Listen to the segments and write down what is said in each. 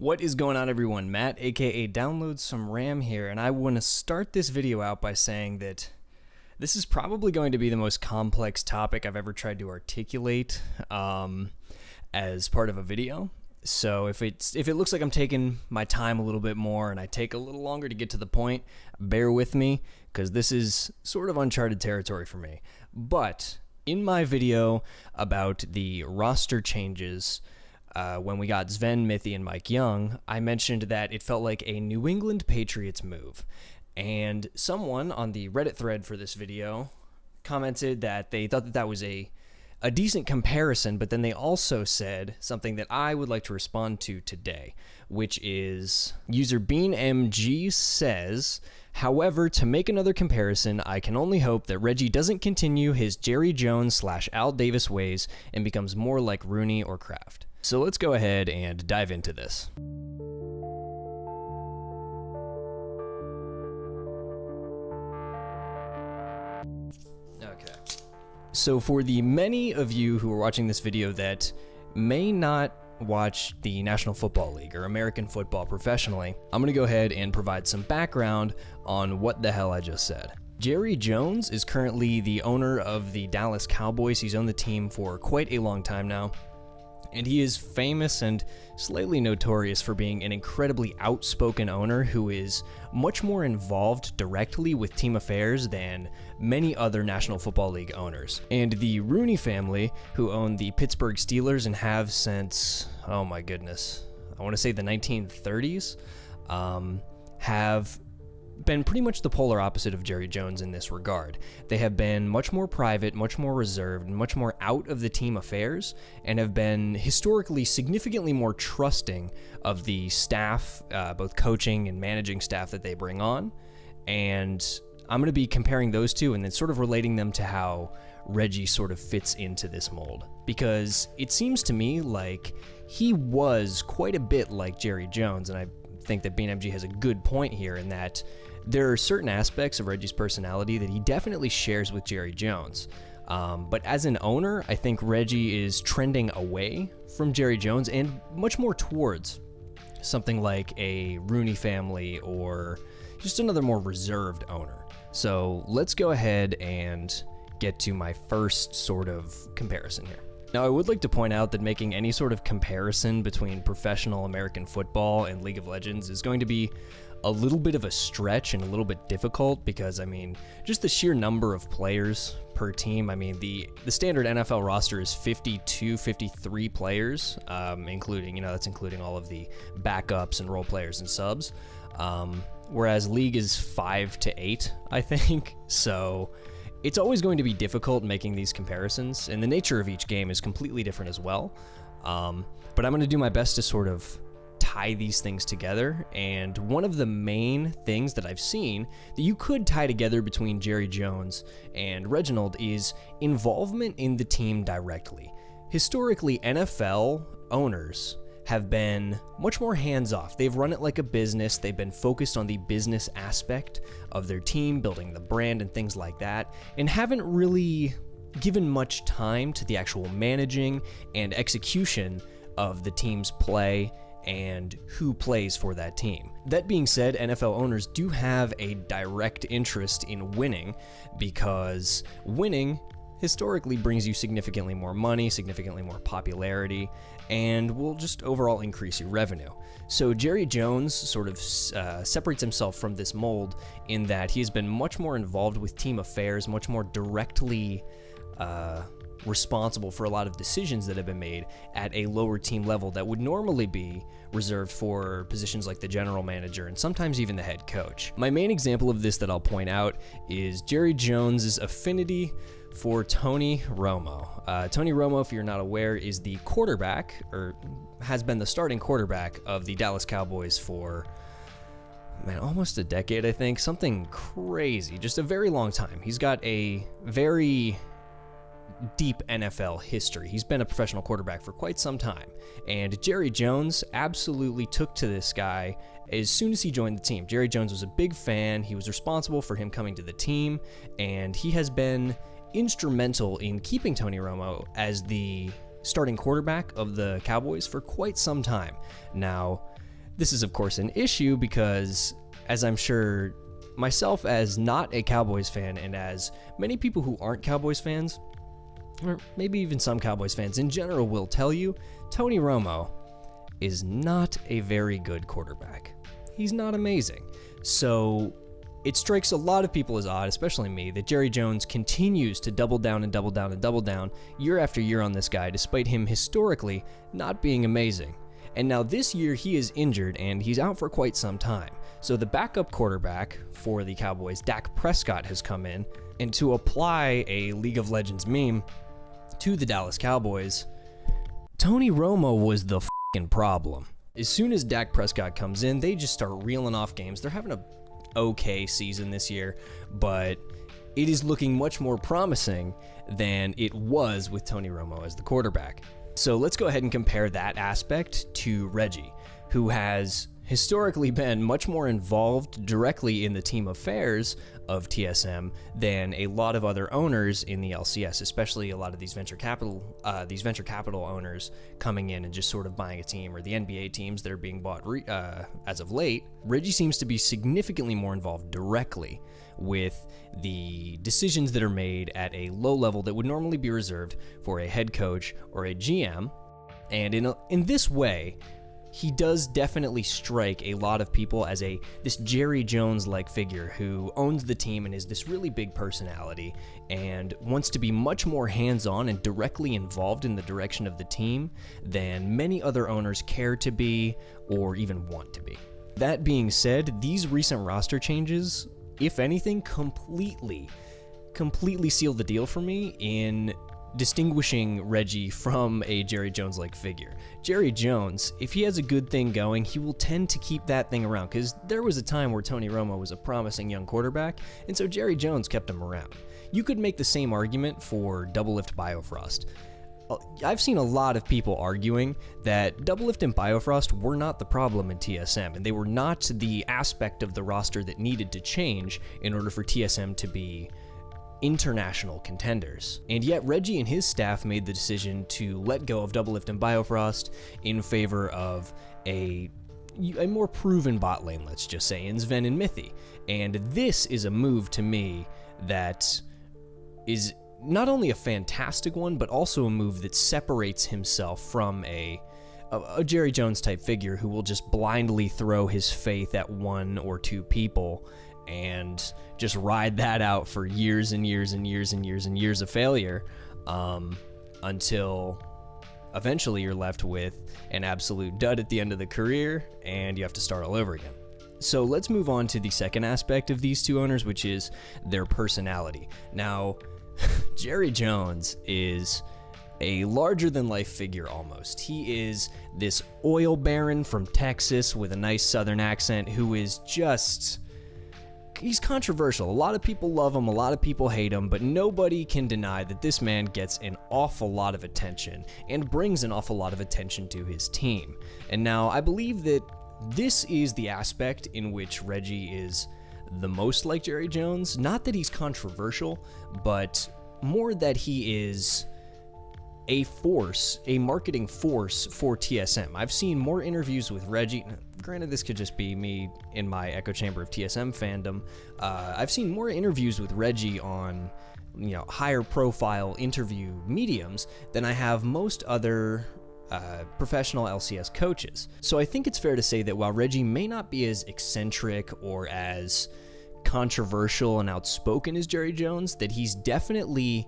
What is going on, everyone? Matt, aka Download Some RAM here, and I want to start this video out by saying that this is probably going to be the most complex topic I've ever tried to articulate as part of a video. So if it looks like I'm taking my time a little bit more and I take a little longer to get to the point, bear with me, because this is sort of uncharted territory for me. But in my video about the roster changes, when we got Sven, Mithy, and Mike Young, I mentioned that it felt like a New England Patriots move. And someone on the Reddit thread for this video commented that they thought that that was a decent comparison, but then they also said something that I would like to respond to today, which is user BeanMG says, however, to make another comparison, I can only hope that Regi doesn't continue his Jerry Jones / Al Davis ways and becomes more like Rooney or Kraft. So let's go ahead and dive into this. Okay. So for the many of you who are watching this video that may not watch the National Football League or American football professionally, I'm going to go ahead and provide some background on what the hell I just said. Jerry Jones is currently the owner of the Dallas Cowboys. He's owned the team for quite a long time now. And he is famous and slightly notorious for being an incredibly outspoken owner who is much more involved directly with team affairs than many other National Football League owners. And the Rooney family, who own the Pittsburgh Steelers and have since, oh my goodness, I want to say the 1930s, have been pretty much the polar opposite of Jerry Jones in this regard. They have been much more private, much more reserved, and much more out of the team affairs, and have been historically significantly more trusting of the staff, both coaching and managing staff that they bring on. And I'm going to be comparing those two and then sort of relating them to how Regi sort of fits into this mold. Because it seems to me like he was quite a bit like Jerry Jones, and I think that BeanMG has a good point here in that there are certain aspects of Regi's personality that he definitely shares with Jerry Jones. But as an owner, I think Regi is trending away from Jerry Jones and much more towards something like a Rooney family or just another more reserved owner. So let's go ahead and get to my first sort of comparison here. Now, I would like to point out that making any sort of comparison between professional American football and League of Legends is going to be a little bit of a stretch and a little bit difficult because, I mean, just the sheer number of players per team. I mean, the standard NFL roster is 52, 53 players, including, that's including all of the backups and role players and subs, whereas League is 5 to 8, I think. So it's always going to be difficult making these comparisons, and the nature of each game is completely different as well. But I'm going to do my best to sort of tie these things together, and one of the main things that I've seen that you could tie together between Jerry Jones and Reginald is involvement in the team directly. Historically, NFL owners have been much more hands-off. They've run it like a business. They've been focused on the business aspect of their team, building the brand and things like that, and haven't really given much time to the actual managing and execution of the team's play and who plays for that team. That being said, NFL owners do have a direct interest in winning because winning historically brings you significantly more money, significantly more popularity, and will just overall increase your revenue. So Jerry Jones sort of separates himself from this mold in that he has been much more involved with team affairs, much more directly responsible for a lot of decisions that have been made at a lower team level that would normally be reserved for positions like the general manager and sometimes even the head coach. My main example of this that I'll point out is Jerry Jones's affinity for Tony Romo. Tony Romo, if you're not aware, is the quarterback, or has been the starting quarterback of the Dallas Cowboys for, almost a decade, I think. Something crazy, just a very long time. He's got a very deep NFL history. He's been a professional quarterback for quite some time. And Jerry Jones absolutely took to this guy as soon as he joined the team. Jerry Jones was a big fan. He was responsible for him coming to the team, and he has been instrumental in keeping Tony Romo as the starting quarterback of the Cowboys for quite some time. Now, This is, of course, an issue because, as I'm sure myself as not a Cowboys fan and as many people who aren't Cowboys fans, or maybe even some Cowboys fans in general will tell you, Tony Romo is not a very good quarterback. He's not amazing. So it strikes a lot of people as odd, especially me, that Jerry Jones continues to double down and double down and double down year after year on this guy, despite him historically not being amazing. And now this year he is injured and he's out for quite some time. So the backup quarterback for the Cowboys, Dak Prescott, has come in, and to apply a League of Legends meme to the Dallas Cowboys, Tony Romo was the f***ing problem. As soon as Dak Prescott comes in, they just start reeling off games. They're having a okay season this year, but it is looking much more promising than it was with Tony Romo as the quarterback. So let's go ahead and compare that aspect to Regi, who has historically been much more involved directly in the team affairs of TSM than a lot of other owners in the LCS, especially a lot of these venture capital owners coming in and just sort of buying a team, or the NBA teams that are being bought as of late. Regi seems to be significantly more involved directly with the decisions that are made at a low level that would normally be reserved for a head coach or a GM. And in this way, he does definitely strike a lot of people as this Jerry Jones-like figure who owns the team and is this really big personality and wants to be much more hands-on and directly involved in the direction of the team than many other owners care to be or even want to be. That being said, these recent roster changes, if anything, completely sealed the deal for me in distinguishing Regi from a Jerry Jones-like figure. Jerry Jones, if he has a good thing going, he will tend to keep that thing around, because there was a time where Tony Romo was a promising young quarterback, and so Jerry Jones kept him around. You could make the same argument for Doublelift Biofrost. I've seen a lot of people arguing that Doublelift and Biofrost were not the problem in TSM, and they were not the aspect of the roster that needed to change in order for TSM to be international contenders. And yet Regi and his staff made the decision to let go of Doublelift and Biofrost in favor of a more proven bot lane, let's just say, in Sven and Mithy. And this is a move to me that is not only a fantastic one, but also a move that separates himself from a Jerry Jones type figure who will just blindly throw his faith at one or two people and just ride that out for years and years and years and years and years of failure, until eventually you're left with an absolute dud at the end of the career and you have to start all over again. So let's move on to the second aspect of these two owners, which is their personality. Now, Jerry Jones is a larger-than-life figure almost. He is this oil baron from Texas with a nice southern accent who is just... he's controversial. A lot of people love him, a lot of people hate him, but nobody can deny that this man gets an awful lot of attention and brings an awful lot of attention to his team. And now I believe that this is the aspect in which Regi is the most like Jerry Jones. Not that he's controversial, but more that he is a force, a marketing force for TSM. I've seen more interviews with Regi. Granted, this could just be me in my echo chamber of TSM fandom. I've seen more interviews with Regi on, higher profile interview mediums than I have most other professional LCS coaches. So I think it's fair to say that while Regi may not be as eccentric or as controversial and outspoken as Jerry Jones, that he's definitely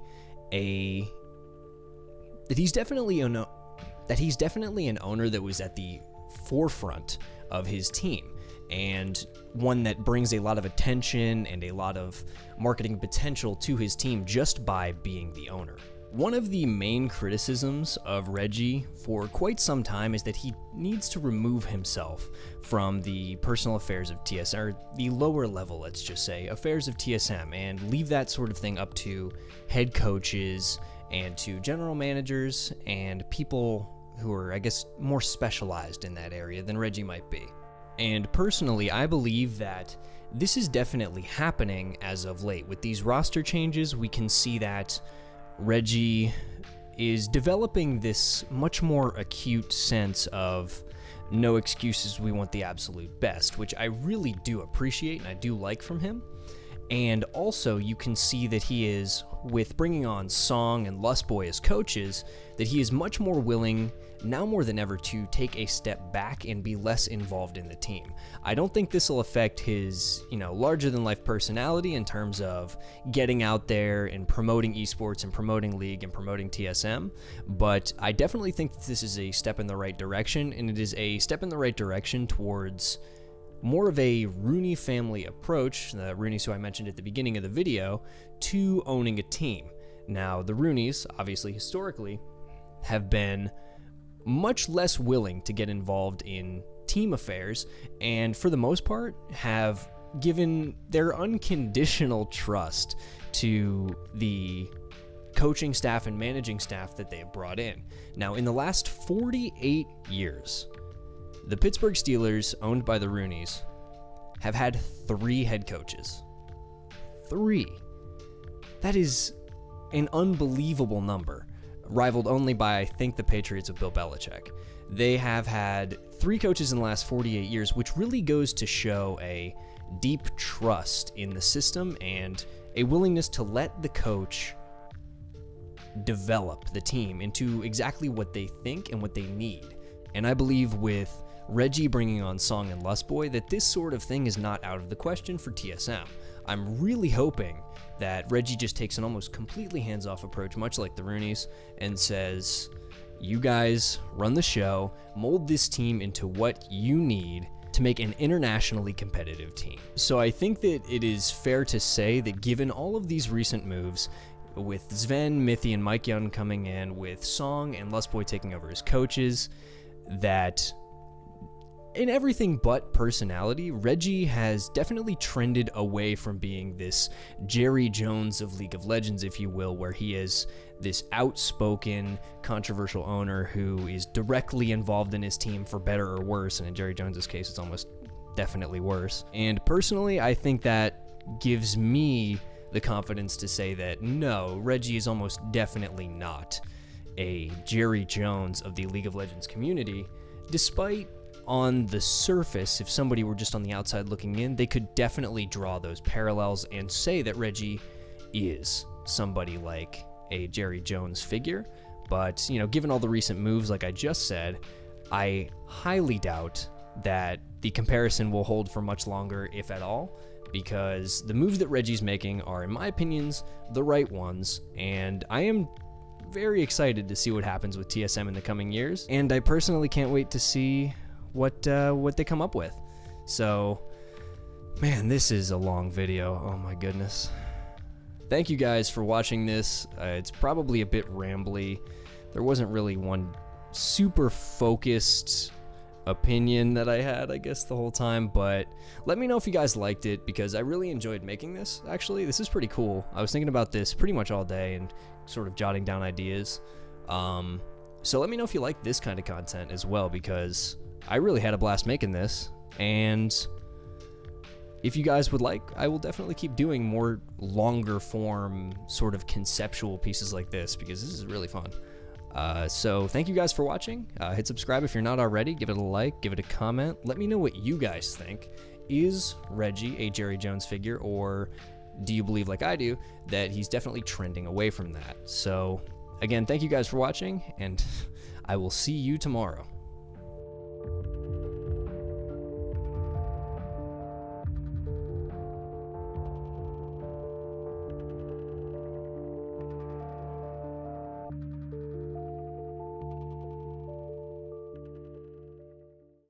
an owner that was at the forefront of his team, and one that brings a lot of attention and a lot of marketing potential to his team just by being the owner. One of the main criticisms of Regi for quite some time is that he needs to remove himself from the personal affairs of TSM, or the lower level, let's just say, affairs of TSM, and leave that sort of thing up to head coaches and to general managers and people who are, I guess, more specialized in that area than Regi might be. And personally, I believe that this is definitely happening as of late. With these roster changes, we can see that Regi is developing this much more acute sense of no excuses, we want the absolute best, which I really do appreciate and I do like from him. And also, you can see that he is, with bringing on Song and Lustboy as coaches, that he is much more willing, now more than ever, to take a step back and be less involved in the team. I don't think this will affect his, larger-than-life personality in terms of getting out there and promoting esports and promoting League and promoting TSM, but I definitely think that this is a step in the right direction, and it is a step in the right direction towards more of a Rooney family approach, the Rooneys who I mentioned at the beginning of the video, to owning a team. Now, the Rooneys, obviously historically, have been much less willing to get involved in team affairs, and for the most part, have given their unconditional trust to the coaching staff and managing staff that they have brought in. Now, in the last 48 years, the Pittsburgh Steelers, owned by the Rooneys, have had 3 head coaches. 3. That is an unbelievable number, rivaled only by, I think, the Patriots of Bill Belichick. They have had 3 coaches in the last 48 years, which really goes to show a deep trust in the system and a willingness to let the coach develop the team into exactly what they think and what they need. And I believe with Regi bringing on Song and Lustboy that this sort of thing is not out of the question for TSM. I'm really hoping that Regi just takes an almost completely hands-off approach, much like the Rooneys, and says, you guys run the show, mold this team into what you need to make an internationally competitive team. So I think that it is fair to say that given all of these recent moves, with Sven, Mithy, and Mike Young coming in, with Song and Lustboy taking over as coaches, that in everything but personality, Regi has definitely trended away from being this Jerry Jones of League of Legends, if you will, where he is this outspoken, controversial owner who is directly involved in his team for better or worse, and in Jerry Jones's case, it's almost definitely worse. And personally, I think that gives me the confidence to say that no, Regi is almost definitely not a Jerry Jones of the League of Legends community, despite on the surface, if somebody were just on the outside looking in, they could definitely draw those parallels and say that Regi is somebody like a Jerry Jones figure. But, given all the recent moves, like I just said, I highly doubt that the comparison will hold for much longer, if at all, because the moves that Regi's making are, in my opinions, the right ones, and I am very excited to see what happens with TSM in the coming years, and I personally can't wait to see what they come up with. So, man, this is a long video. Oh my goodness. Thank you guys for watching this. It's probably a bit rambly. There wasn't really one super focused opinion that I had, I guess, the whole time, but let me know if you guys liked it, because I really enjoyed making this. Actually, this is pretty cool. I was thinking about this pretty much all day and sort of jotting down ideas. So let me know if you like this kind of content as well, because I really had a blast making this, and if you guys would like, I will definitely keep doing more longer form sort of conceptual pieces like this, because this is really fun. So thank you guys for watching. Hit subscribe if you're not already. Give it a like, give it a comment. Let me know what you guys think. Is Regi a Jerry Jones figure, or do you believe, like I do, that he's definitely trending away from that? So again, thank you guys for watching, and I will see you tomorrow.